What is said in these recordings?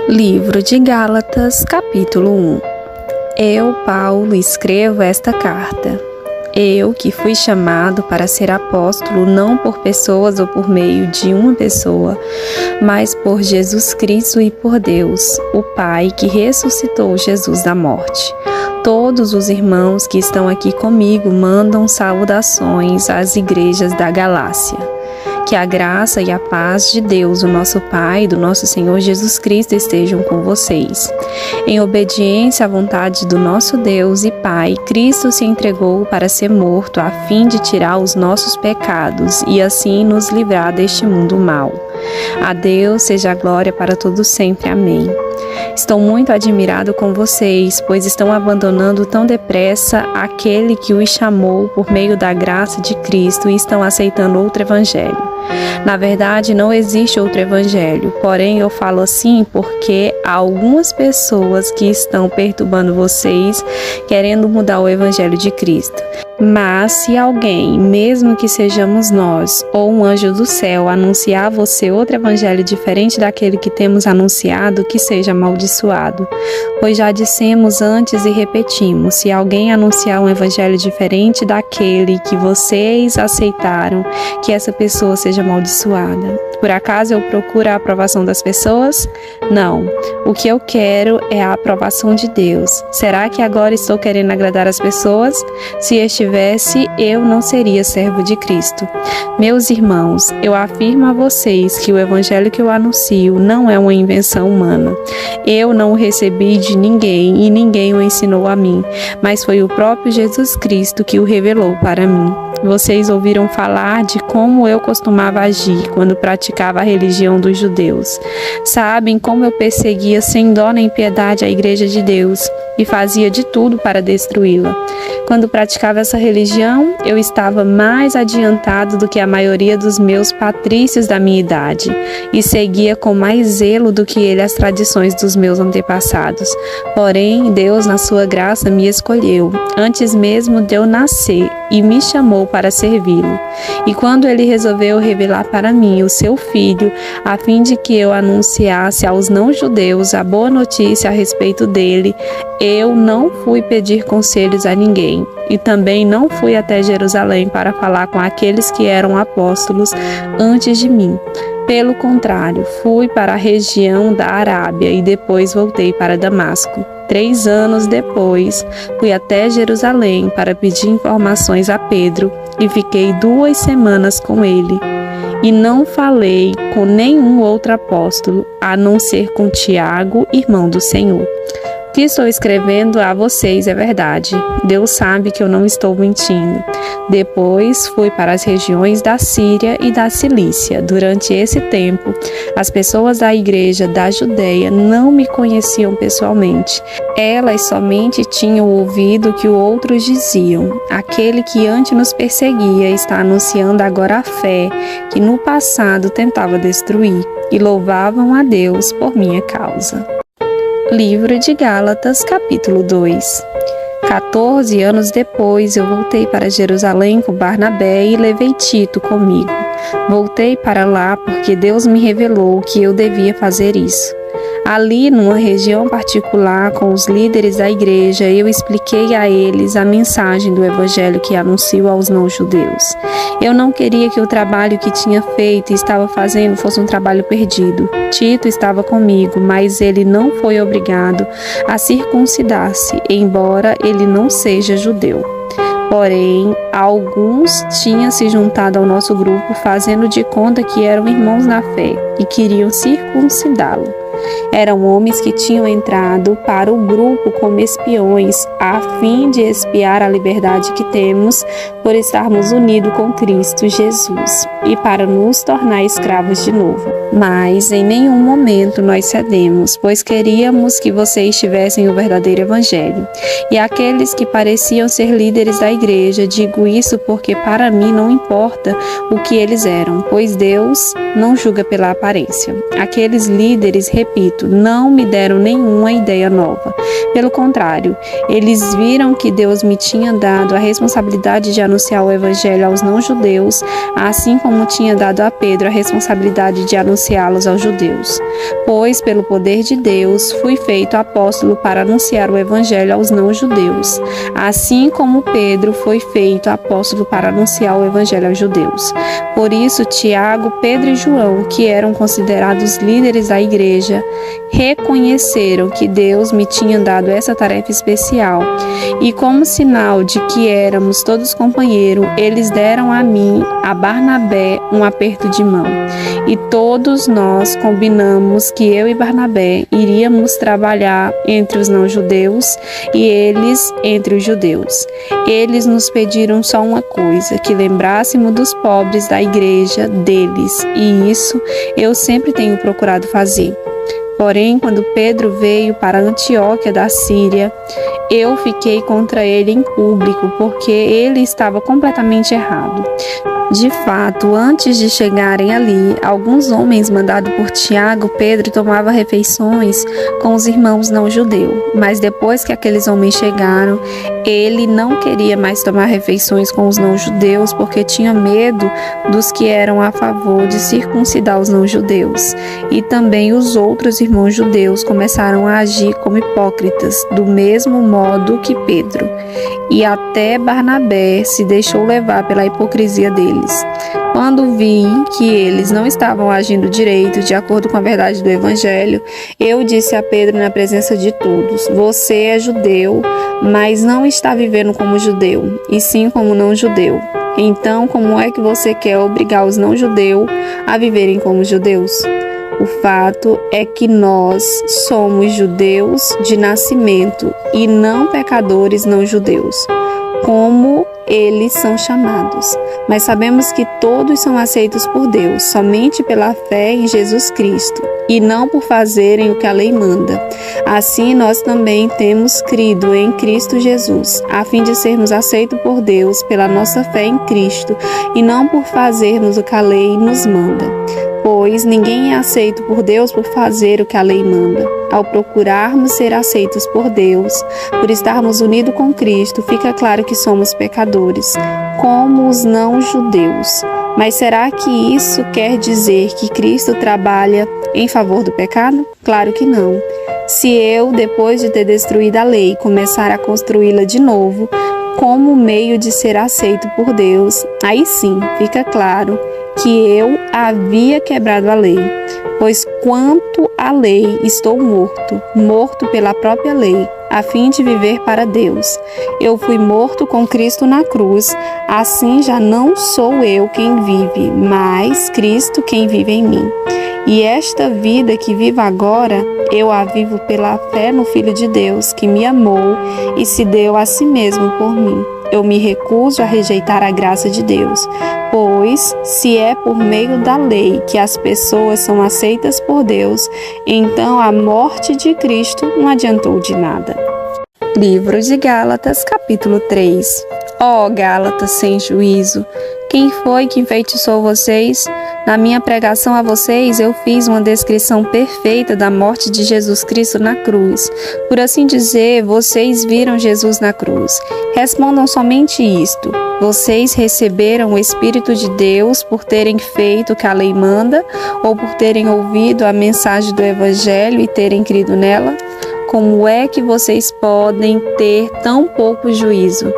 Livro de Gálatas, capítulo 1. Eu, Paulo, escrevo esta carta. Eu, que fui chamado para ser apóstolo não por pessoas ou por meio de uma pessoa, mas por Jesus Cristo e por Deus, o Pai que ressuscitou Jesus da morte. Todos os irmãos que estão aqui comigo mandam saudações às igrejas da Galácia. Que a graça e a paz de Deus, o nosso Pai e do nosso Senhor Jesus Cristo estejam com vocês. Em obediência à vontade do nosso Deus e Pai, Cristo se entregou para ser morto a fim de tirar os nossos pecados e assim nos livrar deste mundo mau. A Deus seja a glória para todos sempre. Amém. Estou muito admirado com vocês, pois estão abandonando tão depressa aquele que os chamou por meio da graça de Cristo e estão aceitando outro evangelho. Na verdade, não existe outro evangelho, porém eu falo assim porque há algumas pessoas que estão perturbando vocês, querendo mudar o evangelho de Cristo. Mas se alguém, mesmo que sejamos nós ou um anjo do céu, anunciar a você outro evangelho diferente daquele que temos anunciado, que seja amaldiçoado. Pois já dissemos antes e repetimos, se alguém anunciar um evangelho diferente daquele que vocês aceitaram, que essa pessoa seja amaldiçoada. Por acaso eu procuro a aprovação das pessoas? Não. O que eu quero é a aprovação de Deus. Será que agora estou querendo agradar as pessoas? Se estivesse, eu não seria servo de Cristo. Meus irmãos, eu afirmo a vocês que o evangelho que eu anuncio não é uma invenção humana. Eu não o recebi de ninguém e ninguém o ensinou a mim, mas foi o próprio Jesus Cristo que o revelou para mim. Vocês ouviram falar de como eu costumava agir quando praticava a religião dos judeus. Sabem como eu perseguia sem dó nem piedade a igreja de Deus e fazia de tudo para destruí-la. Quando praticava essa religião, eu estava mais adiantado do que a maioria dos meus patrícios da minha idade e seguia com mais zelo do que ele as tradições dos meus antepassados. Porém, Deus, na sua graça, me escolheu, antes mesmo de eu nascer, e me chamou para servi-lo. E quando ele resolveu revelar para mim o seu Filho, a fim de que eu anunciasse aos não-judeus a boa notícia a respeito dele, eu não fui pedir conselhos a ninguém, e também não fui até Jerusalém para falar com aqueles que eram apóstolos antes de mim. Pelo contrário, fui para a região da Arábia e depois voltei para Damasco. 3 anos depois, fui até Jerusalém para pedir informações a Pedro e fiquei 2 semanas com ele. E não falei com nenhum outro apóstolo, a não ser com Tiago, irmão do Senhor. O que estou escrevendo a vocês é verdade. Deus sabe que eu não estou mentindo. Depois fui para as regiões da Síria e da Cilícia. Durante esse tempo, as pessoas da igreja da Judeia não me conheciam pessoalmente. Elas somente tinham ouvido o que outros diziam. Aquele que antes nos perseguia está anunciando agora a fé que no passado tentava destruir, e louvavam a Deus por minha causa. Livro de Gálatas, capítulo 2. 14 anos depois, eu voltei para Jerusalém com Barnabé e levei Tito comigo. Voltei para lá porque Deus me revelou que eu devia fazer isso. Ali, numa região particular, com os líderes da igreja, eu expliquei a eles a mensagem do evangelho que anuncio aos não-judeus. Eu não queria que o trabalho que tinha feito e estava fazendo fosse um trabalho perdido. Tito estava comigo, mas ele não foi obrigado a circuncidar-se, embora ele não seja judeu. Porém, alguns tinham se juntado ao nosso grupo, fazendo de conta que eram irmãos na fé e queriam circuncidá-lo. Eram homens que tinham entrado para o grupo como espiões, a fim de espiar a liberdade que temos por estarmos unidos com Cristo Jesus e para nos tornar escravos de novo. Mas em nenhum momento nós cedemos, pois queríamos que vocês tivessem o verdadeiro evangelho. E aqueles que pareciam ser líderes da igreja, digo isso porque para mim não importa o que eles eram, pois Deus não julga pela aparência. Aqueles líderes repetiam repito, não me deram nenhuma ideia nova. Pelo contrário, eles viram que Deus me tinha dado a responsabilidade de anunciar o evangelho aos não-judeus, assim como tinha dado a Pedro a responsabilidade de anunciá-los aos judeus. Pois, pelo poder de Deus, fui feito apóstolo para anunciar o evangelho aos não-judeus, assim como Pedro foi feito apóstolo para anunciar o evangelho aos judeus. Por isso, Tiago, Pedro e João, que eram considerados líderes da igreja, reconheceram que Deus me tinha dado essa tarefa especial, e como sinal de que éramos todos companheiros, eles deram a mim, a Barnabé, um aperto de mão. E todos nós combinamos que eu e Barnabé iríamos trabalhar entre os não-judeus e eles entre os judeus. Eles nos pediram só uma coisa, que lembrássemos dos pobres da igreja deles, e isso eu sempre tenho procurado fazer. Porém, quando Pedro veio para Antioquia da Síria, eu fiquei contra ele em público, porque ele estava completamente errado. De fato, antes de chegarem ali, alguns homens mandados por Tiago, Pedro tomava refeições com os irmãos não-judeus. Mas depois que aqueles homens chegaram, ele não queria mais tomar refeições com os não-judeus, porque tinha medo dos que eram a favor de circuncidar os não-judeus. E também os outros irmãos judeus começaram a agir como hipócritas, do mesmo modo que Pedro. E até Barnabé se deixou levar pela hipocrisia deles. Quando vi que eles não estavam agindo direito, de acordo com a verdade do Evangelho, eu disse a Pedro na presença de todos: você é judeu, mas não está vivendo como judeu, e sim como não-judeu. Então, como é que você quer obrigar os não-judeus a viverem como judeus? O fato é que nós somos judeus de nascimento e não pecadores não-judeus, como eles são chamados. Mas sabemos que todos são aceitos por Deus, somente pela fé em Jesus Cristo, e não por fazerem o que a lei manda. Assim, nós também temos crido em Cristo Jesus, a fim de sermos aceitos por Deus pela nossa fé em Cristo, e não por fazermos o que a lei nos manda. Pois ninguém é aceito por Deus por fazer o que a lei manda. Ao procurarmos ser aceitos por Deus, por estarmos unidos com Cristo, fica claro que somos pecadores, como os não-judeus. Mas será que isso quer dizer que Cristo trabalha em favor do pecado? Claro que não. Se eu, depois de ter destruído a lei, começar a construí-la de novo, como meio de ser aceito por Deus, aí sim fica claro que eu havia quebrado a lei, pois quanto à lei estou morto pela própria lei, a fim de viver para Deus. Eu fui morto com Cristo na cruz, assim já não sou eu quem vive, mas Cristo quem vive em mim. E esta vida que vivo agora, eu a vivo pela fé no Filho de Deus, que me amou e se deu a si mesmo por mim. Eu me recuso a rejeitar a graça de Deus, pois se é por meio da lei que as pessoas são aceitas por Deus, então a morte de Cristo não adiantou de nada. Livro de Gálatas, capítulo 3. Ó Gálatas sem juízo, quem foi que enfeitiçou vocês? Na minha pregação a vocês, eu fiz uma descrição perfeita da morte de Jesus Cristo na cruz. Por assim dizer, vocês viram Jesus na cruz. Respondam somente isto: vocês receberam o Espírito de Deus por terem feito o que a lei manda, ou por terem ouvido a mensagem do Evangelho e terem crido nela? Como é que vocês podem ter tão pouco juízo?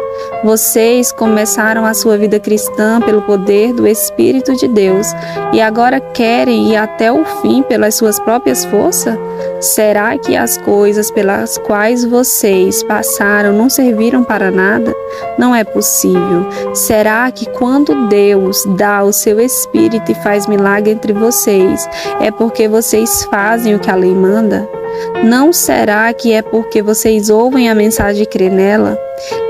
Vocês começaram a sua vida cristã pelo poder do Espírito de Deus e agora querem ir até o fim pelas suas próprias forças? Será que as coisas pelas quais vocês passaram não serviram para nada? Não é possível. Será que quando Deus dá o seu Espírito e faz milagre entre vocês, é porque vocês fazem o que a lei manda? Não será que é porque vocês ouvem a mensagem e crê nela?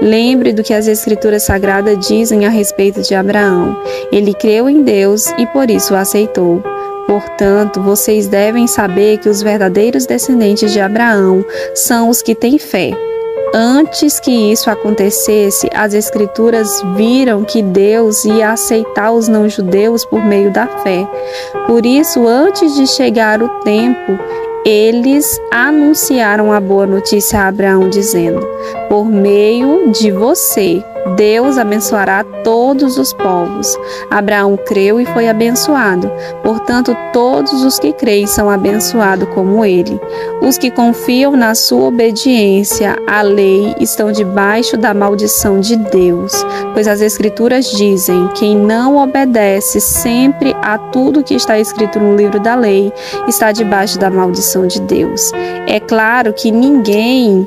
Lembre do que as Escrituras Sagradas dizem a respeito de Abraão. Ele creu em Deus e por isso o aceitou. Portanto, vocês devem saber que os verdadeiros descendentes de Abraão são os que têm fé. Antes que isso acontecesse, as Escrituras viram que Deus ia aceitar os não-judeus por meio da fé. Por isso, antes de chegar o tempo, eles anunciaram a boa notícia a Abraão, dizendo: por meio de você, Deus abençoará todos os povos. Abraão creu e foi abençoado. Portanto, todos os que creem são abençoados como ele. Os que confiam na sua obediência à lei estão debaixo da maldição de Deus, pois as Escrituras dizem: quem não obedece sempre a tudo que está escrito no livro da lei está debaixo da maldição de Deus. É claro que ninguém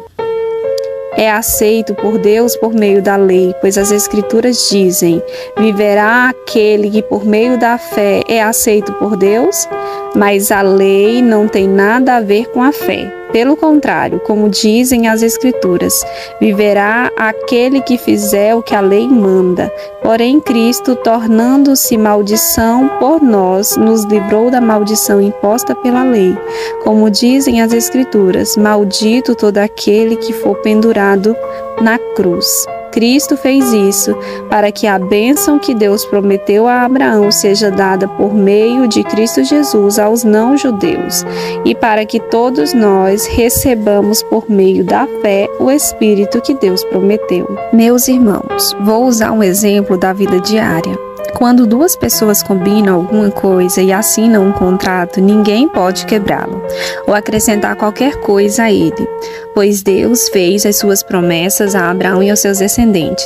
é aceito por Deus por meio da lei, pois as Escrituras dizem: viverá aquele que por meio da fé é aceito por Deus? Mas a lei não tem nada a ver com a fé. Pelo contrário, como dizem as Escrituras, viverá aquele que fizer o que a lei manda. Porém, Cristo, tornando-se maldição por nós, nos livrou da maldição imposta pela lei. Como dizem as Escrituras: maldito todo aquele que for pendurado na cruz. Cristo fez isso para que a bênção que Deus prometeu a Abraão seja dada por meio de Cristo Jesus aos não-judeus, e para que todos nós recebamos por meio da fé o Espírito que Deus prometeu. Meus irmãos, vou usar um exemplo da vida diária. Quando duas pessoas combinam alguma coisa e assinam um contrato, ninguém pode quebrá-lo ou acrescentar qualquer coisa a ele, pois Deus fez as suas promessas a Abraão e aos seus descendentes.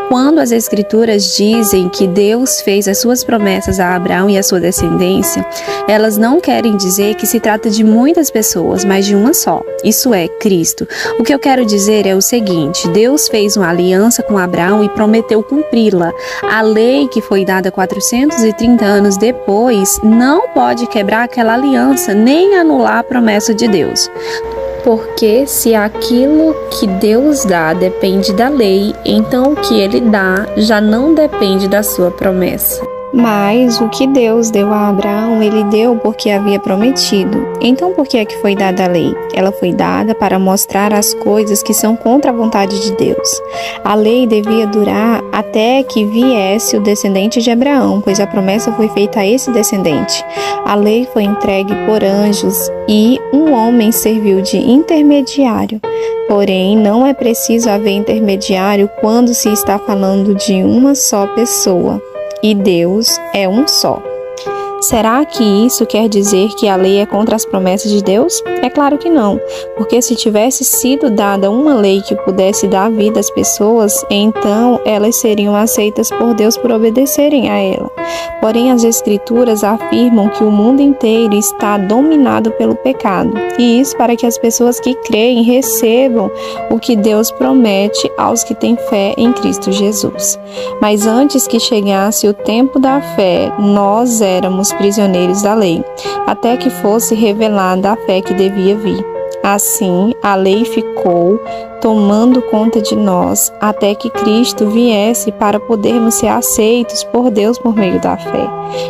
Quando as Escrituras dizem que Deus fez as suas promessas a Abraão e a sua descendência, elas não querem dizer que se trata de muitas pessoas, mas de uma só, isso é, Cristo. O que eu quero dizer é o seguinte: Deus fez uma aliança com Abraão e prometeu cumpri-la. A lei que foi dada 430 anos depois não pode quebrar aquela aliança, nem anular a promessa de Deus. Porque se aquilo que Deus dá depende da lei, então o que Ele dá já não depende da sua promessa. Mas o que Deus deu a Abraão, Ele deu porque havia prometido. Então por que é que foi dada a lei? Ela foi dada para mostrar as coisas que são contra a vontade de Deus. A lei devia durar até que viesse o descendente de Abraão, pois a promessa foi feita a esse descendente. A lei foi entregue por anjos e um homem serviu de intermediário. Porém, não é preciso haver intermediário quando se está falando de uma só pessoa. E Deus é um só. Será que isso quer dizer que a lei é contra as promessas de Deus? É claro que não, porque se tivesse sido dada uma lei que pudesse dar vida às pessoas, então elas seriam aceitas por Deus por obedecerem a ela. Porém, as Escrituras afirmam que o mundo inteiro está dominado pelo pecado, e isso para que as pessoas que creem recebam o que Deus promete aos que têm fé em Cristo Jesus. Mas antes que chegasse o tempo da fé, nós éramos prisioneiros da lei, até que fosse revelada a fé que devia vir. Assim, a lei ficou tomando conta de nós até que Cristo viesse para podermos ser aceitos por Deus por meio da fé.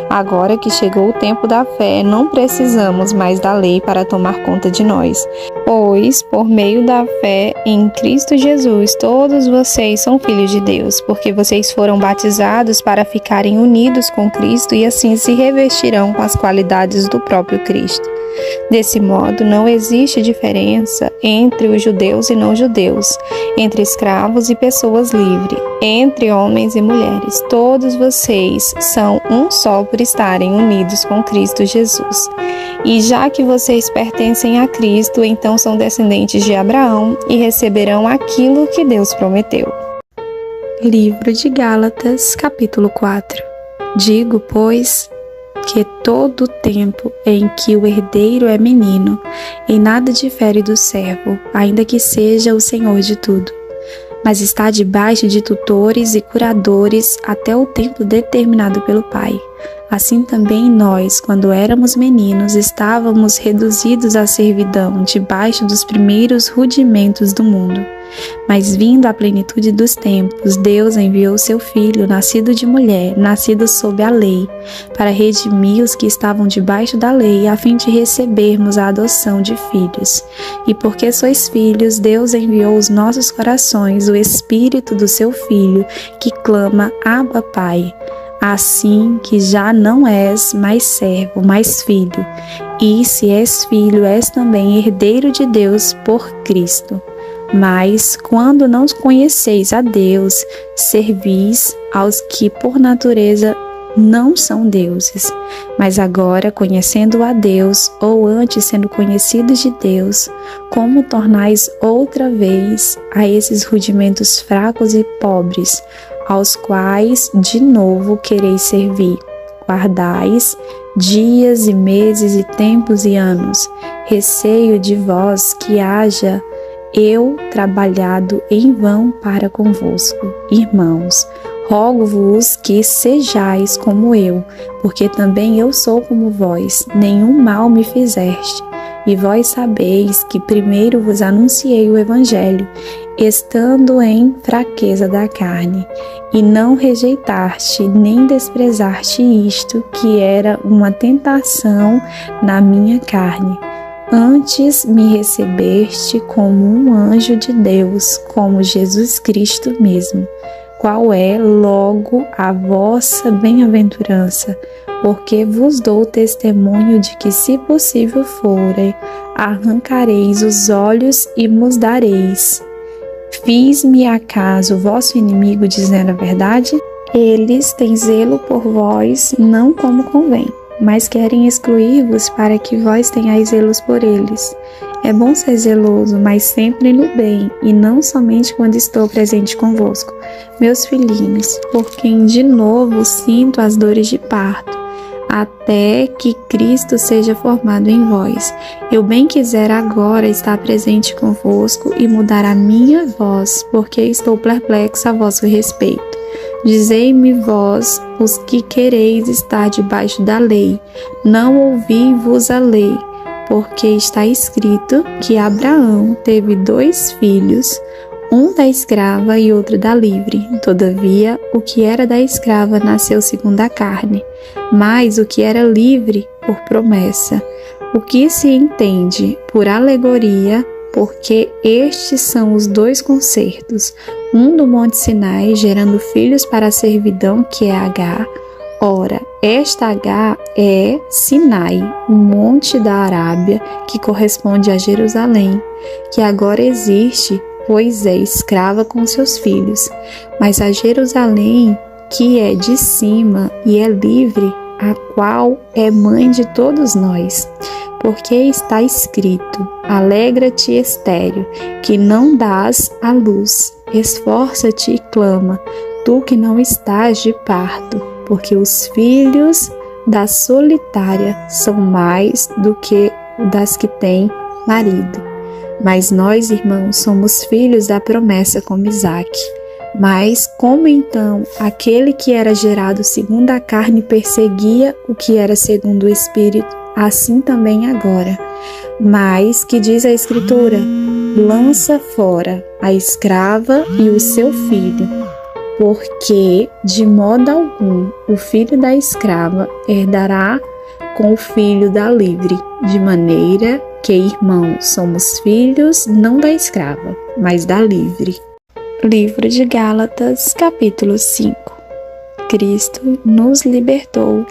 Agora que chegou o tempo da fé, não precisamos mais da lei para tomar conta de nós, pois por meio da fé em Cristo Jesus, todos vocês são filhos de Deus, porque vocês foram batizados para ficarem unidos com Cristo e assim se revestirão com as qualidades do próprio Cristo. Desse modo, não existe diferença entre os judeus e não-judeus, entre escravos e pessoas livres, entre homens e mulheres. Todos vocês são um só por estarem unidos com Cristo Jesus. E já que vocês pertencem a Cristo, então são descendentes de Abraão e receberão aquilo que Deus prometeu. Livro de Gálatas, capítulo 4. Digo, pois, que todo o tempo em que o herdeiro é menino, em nada difere do servo, ainda que seja o senhor de tudo, mas está debaixo de tutores e curadores até o tempo determinado pelo Pai. Assim também nós, quando éramos meninos, estávamos reduzidos à servidão, debaixo dos primeiros rudimentos do mundo. Mas vindo à plenitude dos tempos, Deus enviou seu Filho, nascido de mulher, nascido sob a lei, para redimir os que estavam debaixo da lei, a fim de recebermos a adoção de filhos. E porque sois filhos, Deus enviou aos nossos corações o Espírito do seu Filho, que clama: Abba, Pai. Assim que já não és mais servo, mas filho, E se és filho, és também herdeiro de Deus por Cristo. Mas, quando não conheceis a Deus, servis aos que por natureza não são deuses. Mas agora, conhecendo a Deus, ou antes sendo conhecidos de Deus, como tornais outra vez a esses rudimentos fracos e pobres, aos quais de novo quereis servir? Guardais dias e meses e tempos e anos. Receio de vós que haja eu trabalhado em vão para convosco. Irmãos, rogo-vos que sejais como eu, porque também eu sou como vós, nenhum mal me fizeste. E vós sabeis que primeiro vos anunciei o Evangelho, estando em fraqueza da carne, e não rejeitaste nem desprezaste isto, que era uma tentação na minha carne. Antes me recebeste como um anjo de Deus, como Jesus Cristo mesmo, qual é logo a vossa bem-aventurança, porque vos dou testemunho de que, se possível fore, arrancareis os olhos e vos dareis. Fiz-me acaso vosso inimigo dizendo a verdade? Eles têm zelo por vós, não como convém, mas querem excluir-vos para que vós tenhais zelos por eles. É bom ser zeloso, mas sempre no bem, e não somente quando estou presente convosco, meus filhinhos, por quem de novo sinto as dores de parto, até que Cristo seja formado em vós. Eu bem quiser agora estar presente convosco e mudar a minha voz, porque estou perplexo a vosso respeito. Dizei-me vós, os que quereis estar debaixo da lei, não ouvi-vos a lei, porque está escrito que Abraão teve 2 filhos, um da escrava e outro da livre. Todavia, o que era da escrava nasceu segundo a carne, mas o que era livre por promessa. O que se entende por alegoria, porque estes são os 2 concertos, um do Monte Sinai, gerando filhos para a servidão, que é Agar. Ora, esta Agar é Sinai, um monte da Arábia, que corresponde a Jerusalém, que agora existe, pois é escrava com seus filhos. Mas a Jerusalém, que é de cima e é livre, a qual é mãe de todos nós. Porque está escrito: alegra-te, estéril, que não dás à luz, esforça-te e clama, tu que não estás de parto, porque os filhos da solitária são mais do que das que têm marido. Mas nós, irmãos, somos filhos da promessa como Isaque. Mas como então aquele que era gerado segundo a carne perseguia o que era segundo o Espírito, assim também agora. Mas que diz a Escritura: lança fora a escrava e o seu filho, porque de modo algum o filho da escrava herdará com o filho da livre, de maneira que, irmãos, somos filhos não da escrava, mas da livre. Livro de Gálatas, capítulo 5. Cristo nos libertou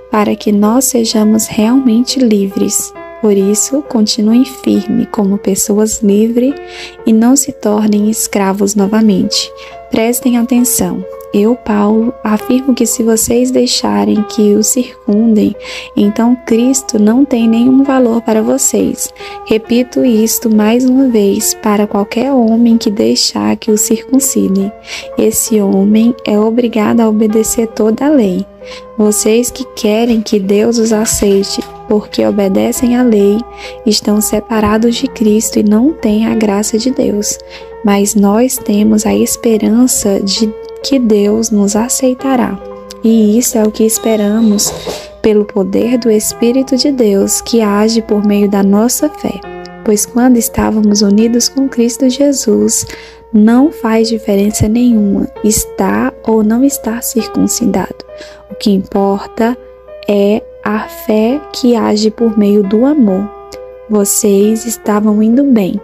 para que nós sejamos realmente livres. Por isso, continuem firmes como pessoas livres e não se tornem escravos novamente. Prestem atenção. Eu, Paulo, afirmo que se vocês deixarem que o circundem, então Cristo não tem nenhum valor para vocês. Repito isto mais uma vez para qualquer homem que deixar que o circuncidem. Esse homem é obrigado a obedecer toda a lei. Vocês que querem que Deus os aceite porque obedecem à lei, estão separados de Cristo e não têm a graça de Deus. Mas nós temos a esperança de que Deus nos aceitará. E isso é o que esperamos pelo poder do Espírito de Deus que age por meio da nossa fé. Pois quando estávamos unidos com Cristo Jesus, não faz diferença nenhuma estar ou não estar circuncidado. O que importa é a fé que age por meio do amor. Vocês estavam indo bem.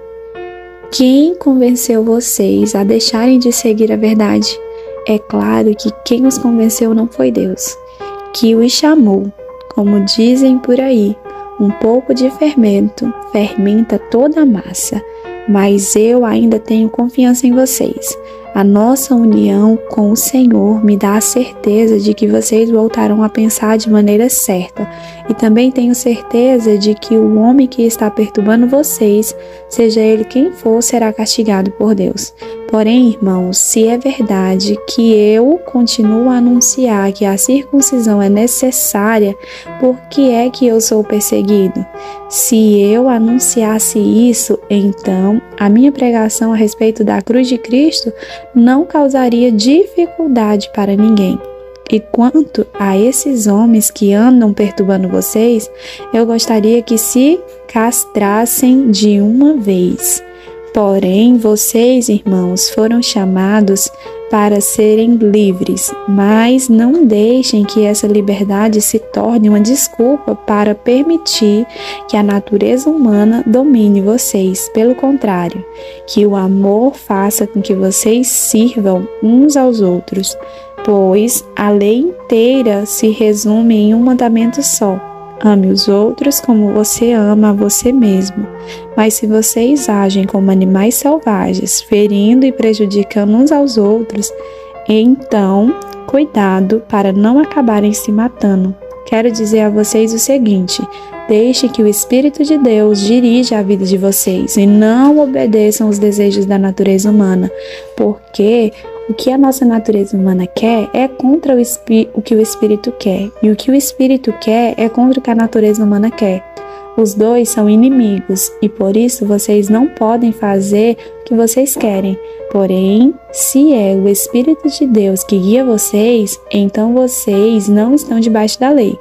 Quem convenceu vocês a deixarem de seguir a verdade? É claro que quem os convenceu não foi Deus, que os chamou. Como dizem por aí, Um pouco de fermento fermenta toda a massa, mas eu ainda tenho confiança em vocês. A nossa união com o Senhor me dá a certeza de que vocês voltarão a pensar de maneira certa. E também tenho certeza de que o homem que está perturbando vocês, seja ele quem for, será castigado por Deus. Porém, irmãos, se é verdade que eu continuo a anunciar que a circuncisão é necessária, por que é que eu sou perseguido? Se eu anunciasse isso, então a minha pregação a respeito da cruz de Cristo não causaria dificuldade para ninguém. E quanto a esses homens que andam perturbando vocês, eu gostaria que se castrassem de uma vez. Porém, vocês, irmãos, foram chamados para serem livres, mas não deixem que essa liberdade se torne uma desculpa para permitir que a natureza humana domine vocês. Pelo contrário, que o amor faça com que vocês sirvam uns aos outros, pois a lei inteira se resume em um mandamento só: ame os outros como você ama a você mesmo. Mas se vocês agem como animais selvagens, ferindo e prejudicando uns aos outros, então, cuidado para não acabarem se matando. Quero dizer a vocês o seguinte: deixe que o Espírito de Deus dirija a vida de vocês e não obedeçam os desejos da natureza humana, porque o que a nossa natureza humana quer é contra o que o Espírito quer, e o que o Espírito quer é contra o que a natureza humana quer. Os dois são inimigos e por isso vocês não podem fazer o que vocês querem. Porém, se é o Espírito de Deus que guia vocês, então vocês não estão debaixo da lei.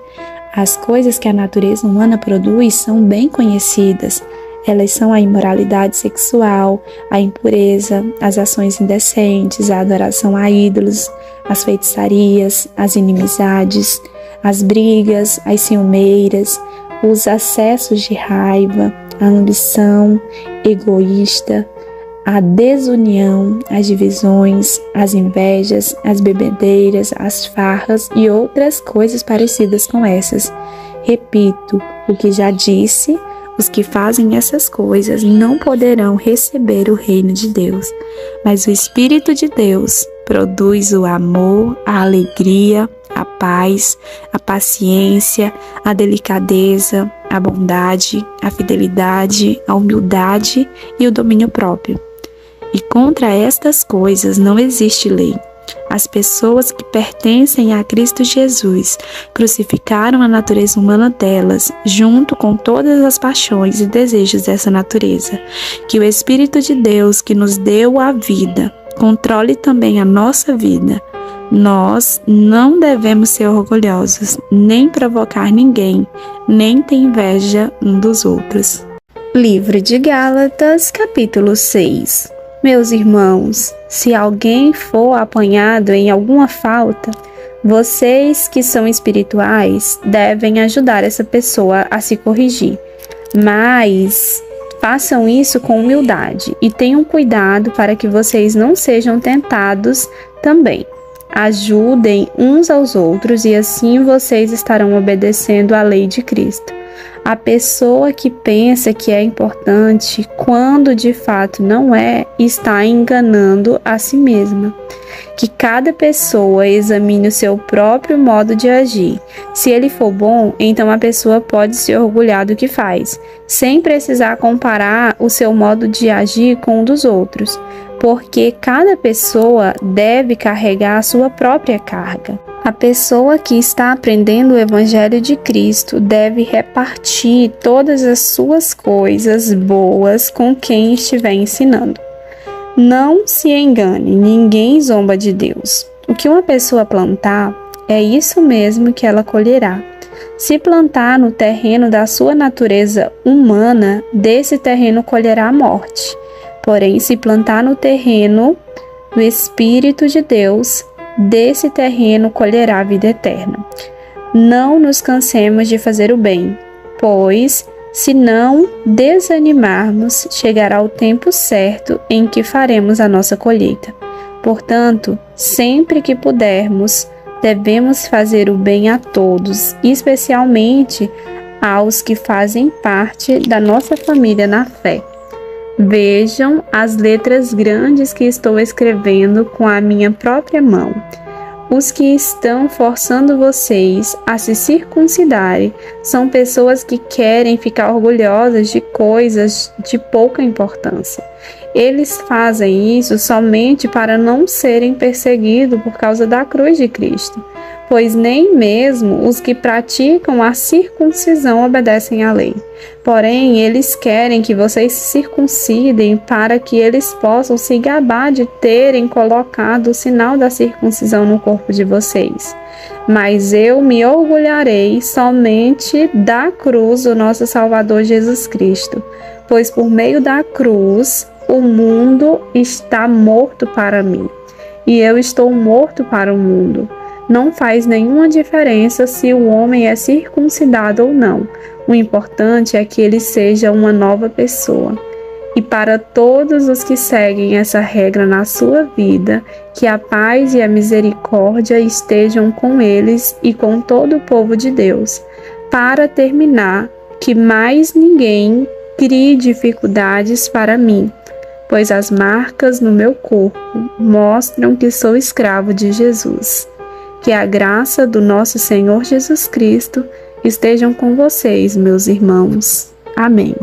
As coisas que a natureza humana produz são bem conhecidas. Elas são a imoralidade sexual, a impureza, as ações indecentes, a adoração a ídolos, as feitiçarias, as inimizades, as brigas, as ciumeiras, os acessos de raiva, a ambição egoísta, a desunião, as divisões, as invejas, as bebedeiras, as farras e outras coisas parecidas com essas. Repito o que já disse: os que fazem essas coisas não poderão receber o reino de Deus. Mas o Espírito de Deus produz o amor, a alegria, a paz, a paciência, a delicadeza, a bondade, a fidelidade, a humildade e o domínio próprio. E contra estas coisas não existe lei. As pessoas que pertencem a Cristo Jesus crucificaram a natureza humana delas, junto com todas as paixões e desejos dessa natureza. Que o Espírito de Deus, que nos deu a vida, controle também a nossa vida. Nós não devemos ser orgulhosos, nem provocar ninguém, nem ter inveja um dos outros. Livro de Gálatas, capítulo 6. Meus irmãos, se alguém for apanhado em alguma falta, vocês que são espirituais devem ajudar essa pessoa a se corrigir. Mas façam isso com humildade e tenham cuidado para que vocês não sejam tentados também. Ajudem uns aos outros e assim vocês estarão obedecendo à lei de Cristo. A pessoa que pensa que é importante, quando de fato não é, está enganando a si mesma. Que cada pessoa examine o seu próprio modo de agir. Se ele for bom, então a pessoa pode se orgulhar do que faz, sem precisar comparar o seu modo de agir com o dos outros, porque cada pessoa deve carregar a sua própria carga. A pessoa que está aprendendo o Evangelho de Cristo deve repartir todas as suas coisas boas com quem estiver ensinando. Não se engane, ninguém zomba de Deus. O que uma pessoa plantar, é isso mesmo que ela colherá. Se plantar no terreno da sua natureza humana, desse terreno colherá a morte. Porém, se plantar no terreno do Espírito de Deus, desse terreno colherá a vida eterna. Não nos cansemos de fazer o bem, pois, se não desanimarmos, chegará o tempo certo em que faremos a nossa colheita. Portanto, sempre que pudermos, devemos fazer o bem a todos, especialmente aos que fazem parte da nossa família na fé. Vejam as letras grandes que estou escrevendo com a minha própria mão. Os que estão forçando vocês a se circuncidarem são pessoas que querem ficar orgulhosas de coisas de pouca importância. Eles fazem isso somente para não serem perseguidos por causa da cruz de Cristo, pois nem mesmo os que praticam a circuncisão obedecem à lei. Porém, eles querem que vocês se circuncidem para que eles possam se gabar de terem colocado o sinal da circuncisão no corpo de vocês. Mas eu me orgulharei somente da cruz do nosso Salvador Jesus Cristo, pois por meio da cruz o mundo está morto para mim, e eu estou morto para o mundo. Não faz nenhuma diferença se o homem é circuncidado ou não. O importante é que ele seja uma nova pessoa. E para todos os que seguem essa regra na sua vida, que a paz e a misericórdia estejam com eles e com todo o povo de Deus. Para terminar, que mais ninguém crie dificuldades para mim, pois as marcas no meu corpo mostram que sou escravo de Jesus. Que a graça do nosso Senhor Jesus Cristo estejam com vocês, meus irmãos. Amém.